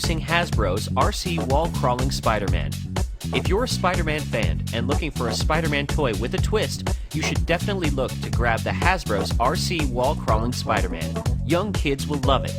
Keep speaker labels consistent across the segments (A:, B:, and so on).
A: Introducing Hasbro's RC Wall-Crawling Spider-Man. If you're a Spider-Man fan and looking for a Spider-Man toy with a twist, you should definitely look to grab the Hasbro's RC Wall-Crawling Spider-Man. Young kids will love it.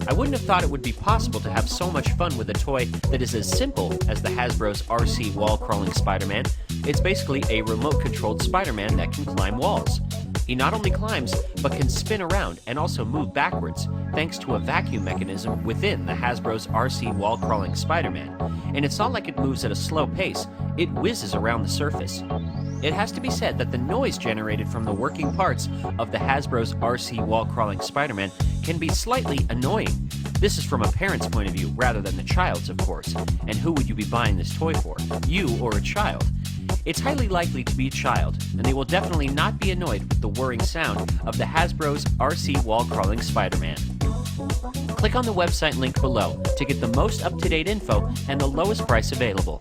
A: I wouldn't have thought it would be possible to have so much fun with a toy that is as simple as the Hasbro's RC Wall-Crawling Spider-Man. It's basically a remote-controlled Spider-Man that can climb walls. He not only climbs, but can spin around and also move backwards, thanks to a vacuum mechanism within the Hasbro's RC Wall-Crawling Spider-Man. And it's not like it moves at a slow pace, it whizzes around the surface. It has to be said that the noise generated from the working parts of the Hasbro's RC Wall-Crawling Spider-Man can be slightly annoying. This is from a parent's point of view rather than the child's, of course. And who would you be buying this toy for? You or a child? It's highly likely to be a child, and they will definitely not be annoyed with the whirring sound of the Hasbro's RC Wall-Crawling Spider-Man. Click on the website link below to get the most up-to-date info and the lowest price available.